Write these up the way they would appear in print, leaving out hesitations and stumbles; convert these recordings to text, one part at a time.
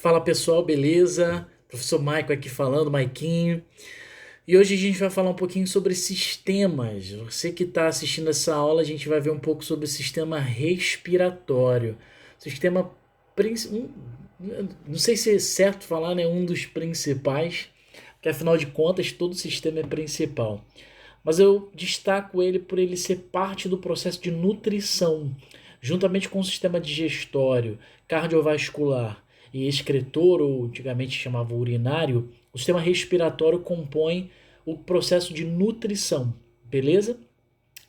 Fala pessoal, beleza? Professor Maico aqui falando, Maiquinho. E hoje a gente vai falar um pouquinho sobre sistemas. Você que está assistindo essa aula, a gente vai ver um pouco sobre o sistema respiratório. Sistema, não sei se é certo falar, né? Um dos principais, porque afinal de contas todo sistema é principal. Mas eu destaco ele por ele ser parte do processo de nutrição, juntamente com o sistema digestório, cardiovascular e excretor, ou antigamente chamava urinário. O sistema respiratório compõe o processo de nutrição, beleza?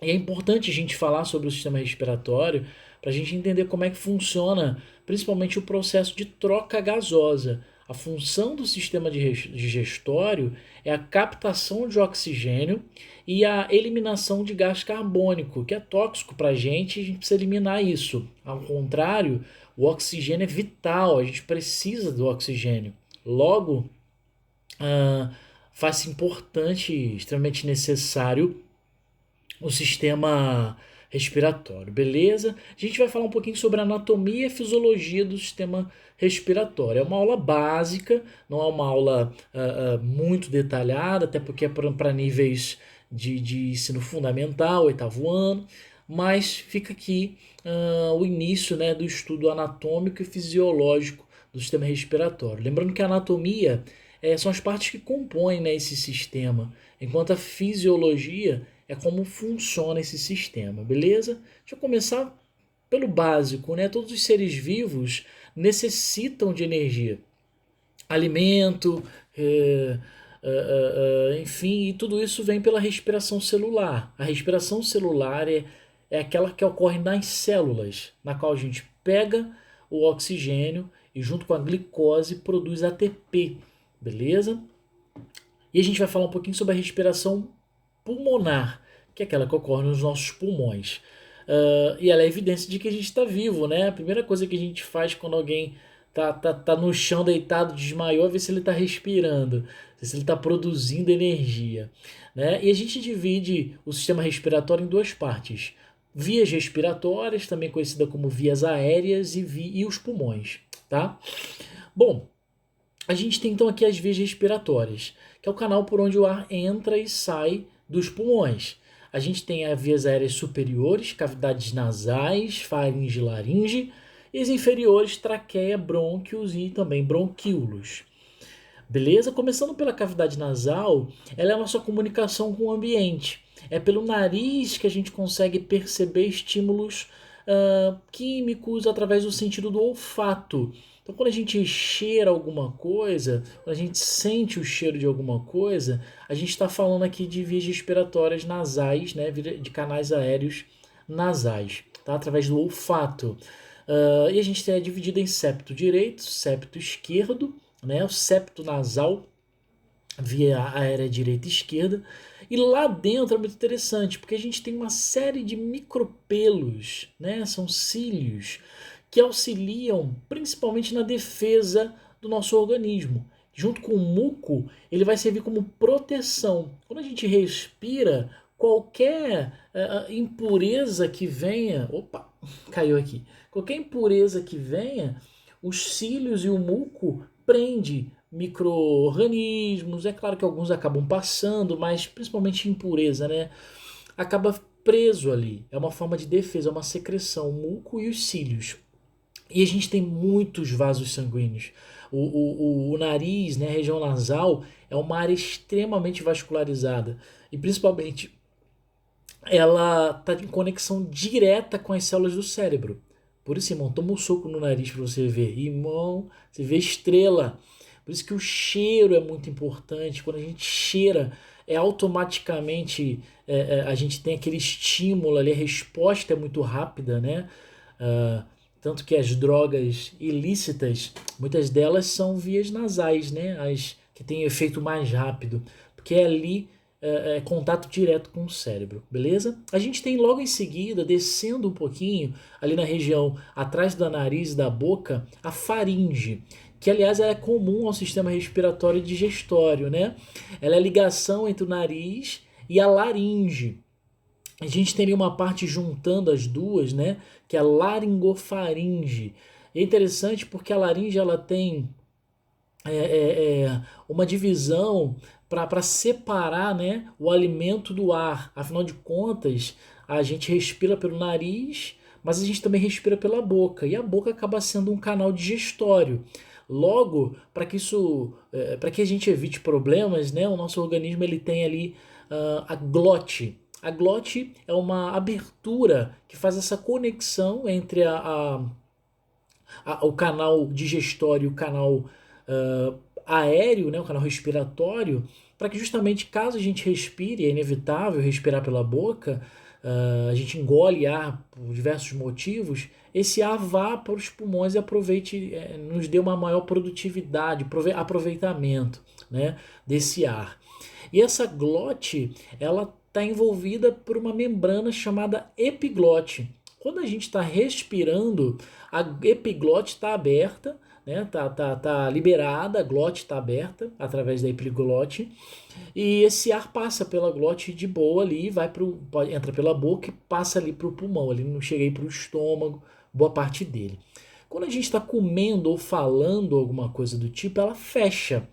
E é importante a gente falar sobre o sistema respiratório para a gente entender como é que funciona, principalmente o processo de troca gasosa. A função do sistema digestório é a captação de oxigênio e a eliminação de gás carbônico, que é tóxico para a gente precisa eliminar isso. Ao contrário, o oxigênio é vital, a gente precisa do oxigênio. Logo, ah, faz-se importante, extremamente necessário o sistema respiratório, beleza? A gente vai falar um pouquinho sobre a anatomia e fisiologia do sistema respiratório. É uma aula básica, não é uma aula muito detalhada, até porque é para níveis de ensino fundamental, oitavo ano, mas fica aqui o início, né, do estudo anatômico e fisiológico do sistema respiratório. Lembrando que a anatomia são as partes que compõem, né, esse sistema, enquanto a fisiologia é como funciona esse sistema, beleza? Deixa eu começar pelo básico, né? Todos os seres vivos necessitam de energia, alimento, enfim, e tudo isso vem pela respiração celular. A respiração celular é aquela que ocorre nas células, na qual a gente pega o oxigênio e junto com a glicose produz ATP, beleza? E a gente vai falar um pouquinho sobre a respiração pulmonar, que é aquela que ocorre nos nossos pulmões. E ela é evidência de que a gente está vivo, né? A primeira coisa que a gente faz quando alguém tá no chão deitado, desmaiou, é ver se ele está respirando, se ele está produzindo energia, né? E a gente divide o sistema respiratório em duas partes. Vias respiratórias, também conhecida como vias aéreas, e os pulmões, tá? Bom, a gente tem então aqui as vias respiratórias, que é o canal por onde o ar entra e sai dos pulmões. A gente tem as vias aéreas superiores, cavidades nasais, faringe e laringe, e as inferiores, traqueia, brônquios e também bronquíolos. Beleza? Começando pela cavidade nasal, ela é a nossa comunicação com o ambiente. É pelo nariz que a gente consegue perceber estímulos químicos através do sentido do olfato. Então, quando a gente cheira alguma coisa, quando a gente sente o cheiro de alguma coisa, a gente está falando aqui de vias respiratórias nasais, né, de canais aéreos nasais, tá? Através do olfato. E a gente é dividido em septo direito, septo esquerdo, né? O septo nasal, via aérea direita e esquerda. E lá dentro é muito interessante, porque a gente tem uma série de micropelos, né? São cílios, que auxiliam principalmente na defesa do nosso organismo. Junto com o muco, ele vai servir como proteção. Quando a gente respira, qualquer impureza que venha. Opa, caiu aqui. Qualquer impureza que venha, os cílios e o muco prende micro-organismos. É claro que alguns acabam passando, mas principalmente impureza, né? Acaba preso ali. É uma forma de defesa, é uma secreção, o muco e os cílios. E a gente tem muitos vasos sanguíneos. O nariz, né, a região nasal, é uma área extremamente vascularizada. E principalmente ela está em conexão direta com as células do cérebro. Por isso, irmão, toma um soco no nariz para você ver. Irmão, você vê estrela. Por isso que o cheiro é muito importante. Quando a gente cheira, automaticamente a gente tem aquele estímulo ali, a resposta é muito rápida, né? Tanto que as drogas ilícitas, muitas delas são vias nasais, né? As que têm efeito mais rápido, porque é ali contato direto com o cérebro, beleza? A gente tem logo em seguida, descendo um pouquinho, ali na região atrás do nariz e da boca, a faringe, que aliás é comum ao sistema respiratório e digestório, né? Ela é a ligação entre o nariz e a laringe. A gente teria uma parte juntando as duas, né? Que é a laringofaringe. É interessante porque a laringe ela tem uma divisão para separar, né, o alimento do ar. Afinal de contas, a gente respira pelo nariz, mas a gente também respira pela boca. E a boca acaba sendo um canal digestório. Logo, para que a gente evite problemas, né, o nosso organismo ele tem ali a glote. A glote é uma abertura que faz essa conexão entre o canal digestório e o canal aéreo, né, o canal respiratório, para que justamente caso a gente respire, é inevitável respirar pela boca, a gente engole ar por diversos motivos, esse ar vá para os pulmões e aproveite, nos dê uma maior produtividade, aproveitamento, né, desse ar. E essa glote, ela está envolvida por uma membrana chamada epiglote. Quando a gente está respirando, a epiglote está aberta, né? Tá liberada, a glote está aberta através da epiglote e esse ar passa pela glote de boa ali, entra pela boca e passa ali para o pulmão, ali não chega aí para o estômago, boa parte dele. Quando a gente está comendo ou falando alguma coisa do tipo, ela fecha.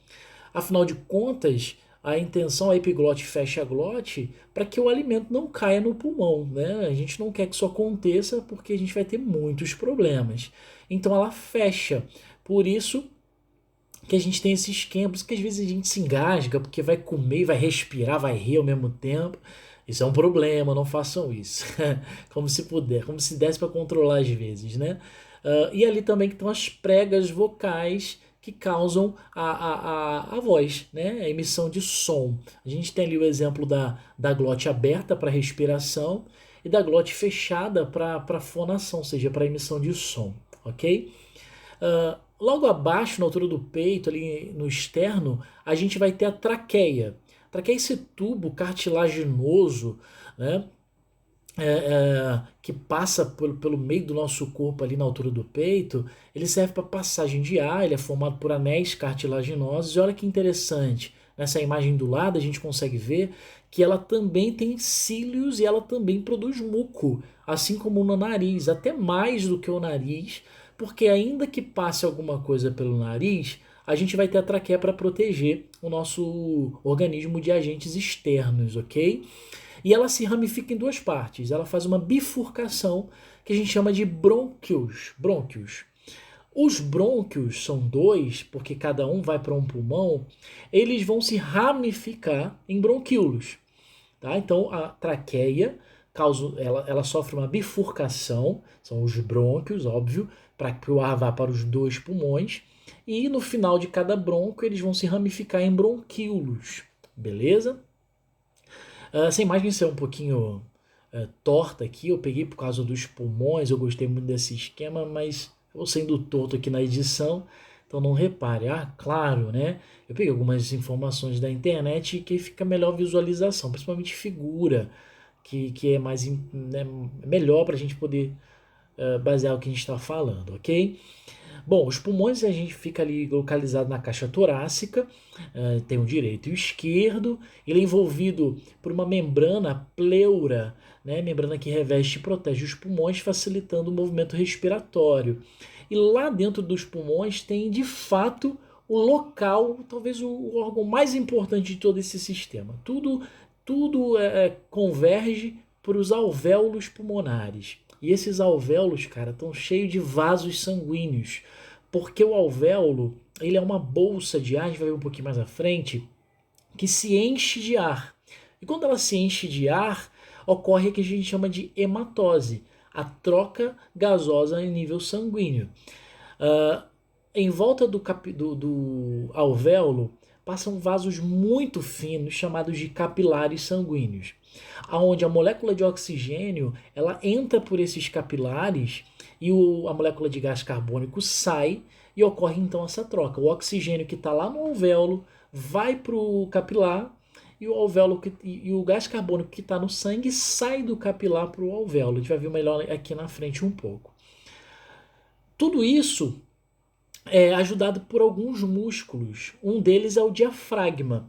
Afinal de contas, a intenção, a epiglote fecha a glote para que o alimento não caia no pulmão, né? A gente não quer que isso aconteça porque a gente vai ter muitos problemas. Então ela fecha. Por isso que a gente tem esses esquema, por isso que às vezes a gente se engasga porque vai comer, vai respirar, vai rir ao mesmo tempo. Isso é um problema, não façam isso. Como se puder, como se desse para controlar às vezes, né? E ali também que estão as pregas vocais que causam a voz, né? A emissão de som. A gente tem ali o exemplo da glote aberta para respiração e da glote fechada para fonação, ou seja, para emissão de som, ok? Logo abaixo, na altura do peito, ali no externo, a gente vai ter a traqueia. A traqueia é esse tubo cartilaginoso, né? Que passa pelo meio do nosso corpo ali na altura do peito, ele serve para passagem de ar, ele é formado por anéis cartilaginosos. E olha que interessante, nessa imagem do lado a gente consegue ver que ela também tem cílios e ela também produz muco, assim como no nariz, até mais do que o nariz, porque ainda que passe alguma coisa pelo nariz, a gente vai ter a traqueia para proteger o nosso organismo de agentes externos, ok? E ela se ramifica em duas partes. Ela faz uma bifurcação que a gente chama de brônquios. Os brônquios são dois, porque cada um vai para um pulmão. Eles vão se ramificar em bronquíolos. Tá? Então a traqueia ela sofre uma bifurcação, são os brônquios, óbvio, para que o ar vá para os dois pulmões. E no final de cada brônquio eles vão se ramificar em bronquíolos. Beleza? Essa imagem ser um pouquinho torta aqui, eu peguei por causa dos pulmões, eu gostei muito desse esquema, mas eu vou sendo torto aqui na edição, então não repare. Claro, né? Eu peguei algumas informações da internet que fica melhor visualização, principalmente figura, que é mais né, melhor para a gente poder basear o que a gente está falando, ok? Bom, os pulmões a gente fica ali localizado na caixa torácica, tem o direito e o esquerdo, ele é envolvido por uma membrana pleura, né, membrana que reveste e protege os pulmões, facilitando o movimento respiratório. E lá dentro dos pulmões tem, de fato, o local, talvez o órgão mais importante de todo esse sistema. Tudo converge para os alvéolos pulmonares. E esses alvéolos, cara, estão cheios de vasos sanguíneos, porque o alvéolo, ele é uma bolsa de ar, a gente vai ver um pouquinho mais à frente, que se enche de ar. E quando ela se enche de ar, ocorre o que a gente chama de hematose, a troca gasosa em nível sanguíneo. Em volta do alvéolo passam vasos muito finos chamados de capilares sanguíneos, aonde a molécula de oxigênio ela entra por esses capilares e a molécula de gás carbônico sai e ocorre então essa troca. O oxigênio que está lá no alvéolo vai para o capilar e o gás carbônico que está no sangue sai do capilar para o alvéolo. A gente vai ver melhor aqui na frente um pouco. Tudo isso é ajudado por alguns músculos. Um deles é o diafragma.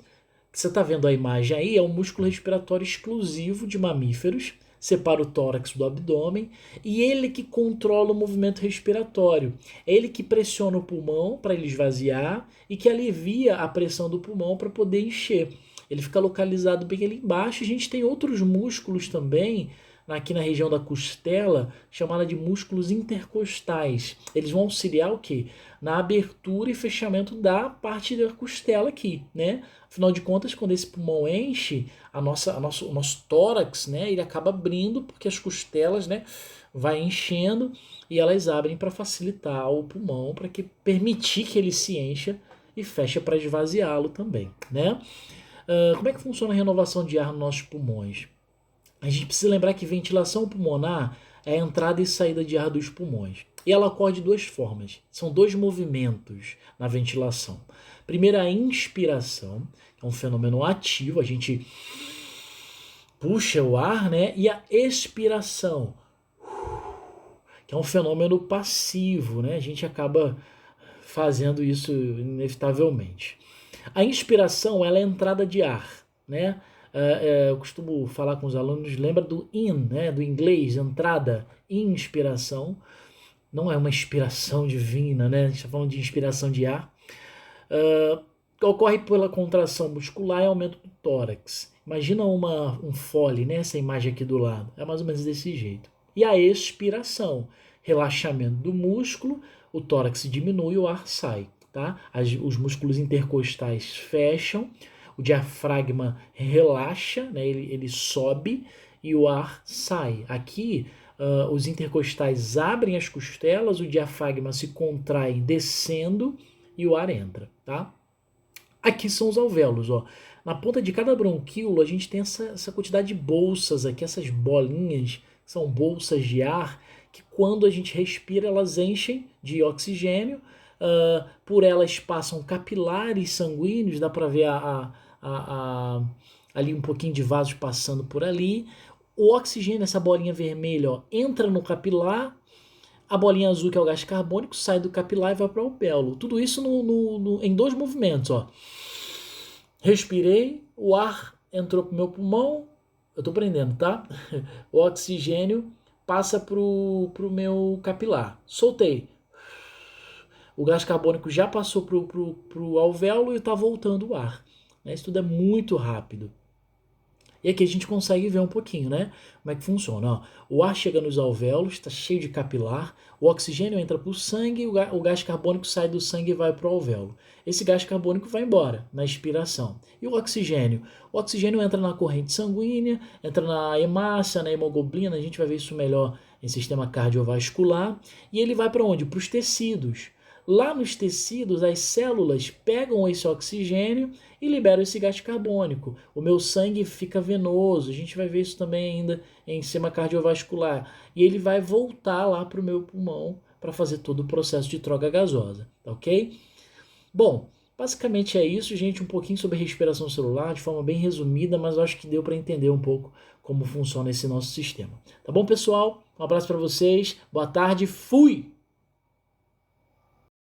Você está vendo a imagem aí, é um músculo respiratório exclusivo de mamíferos, separa o tórax do abdômen e ele que controla o movimento respiratório. É ele que pressiona o pulmão para ele esvaziar e que alivia a pressão do pulmão para poder encher. Ele fica localizado bem ali embaixo. A gente tem outros músculos também aqui na região da costela, chamada de músculos intercostais. Eles vão auxiliar o quê? Na abertura e fechamento da parte da costela aqui, né? Afinal de contas, quando esse pulmão enche, o nosso tórax, né, ele acaba abrindo porque as costelas, né, vai enchendo e elas abrem para facilitar o pulmão, para que permitir que ele se encha e fecha para esvaziá-lo também, né? Como é que funciona a renovação de ar nos nossos pulmões? A gente precisa lembrar que ventilação pulmonar é a entrada e saída de ar dos pulmões. E ela ocorre de duas formas. São dois movimentos na ventilação. Primeiro, a inspiração, que é um fenômeno ativo, a gente puxa o ar, né? E a expiração, que é um fenômeno passivo, né? A gente acaba fazendo isso inevitavelmente. A inspiração, ela é a entrada de ar, né? Eu costumo falar com os alunos, lembra do in, né? Do inglês, entrada, inspiração. Não é uma inspiração divina, né? A gente está falando de inspiração de ar. Ocorre pela contração muscular e aumento do tórax. Imagina um fole, né? Essa imagem aqui do lado. É mais ou menos desse jeito. E a expiração, relaxamento do músculo, o tórax diminui e o ar sai. Tá? Os músculos intercostais fecham, o diafragma relaxa, né? ele sobe e o ar sai. Aqui, os intercostais abrem as costelas, o diafragma se contrai descendo e o ar entra. Tá? Aqui são os alvéolos. Ó. Na ponta de cada bronquíolo, a gente tem essa quantidade de bolsas aqui, essas bolinhas, são bolsas de ar, que quando a gente respira, elas enchem de oxigênio. Por elas passam capilares sanguíneos, dá para ver ali um pouquinho de vasos passando por ali. O oxigênio, essa bolinha vermelha, ó, entra no capilar, a bolinha azul, que é o gás carbônico, sai do capilar e vai para o alvéolo. Tudo isso em dois movimentos. Ó. Respirei, o ar entrou para o meu pulmão, eu estou prendendo, tá? O oxigênio passa para o meu capilar. Soltei. O gás carbônico já passou para o alvéolo e está voltando o ar. Isso tudo é muito rápido. E aqui a gente consegue ver um pouquinho, né? Como é que funciona. Ó. O ar chega nos alvéolos, está cheio de capilar, o oxigênio entra para o sangue, o gás carbônico sai do sangue e vai para o alvéolo. Esse gás carbônico vai embora na expiração. E o oxigênio? O oxigênio entra na corrente sanguínea, entra na hemácia, na hemoglobina, a gente vai ver isso melhor em sistema cardiovascular, e ele vai para onde? Para os tecidos. Lá nos tecidos, as células pegam esse oxigênio e liberam esse gás carbônico. O meu sangue fica venoso, a gente vai ver isso também ainda em sistema cardiovascular. E ele vai voltar lá para o meu pulmão para fazer todo o processo de troca gasosa, tá ok? Bom, basicamente é isso, gente, um pouquinho sobre respiração celular, de forma bem resumida, mas eu acho que deu para entender um pouco como funciona esse nosso sistema. Tá bom, pessoal? Um abraço para vocês, boa tarde, fui!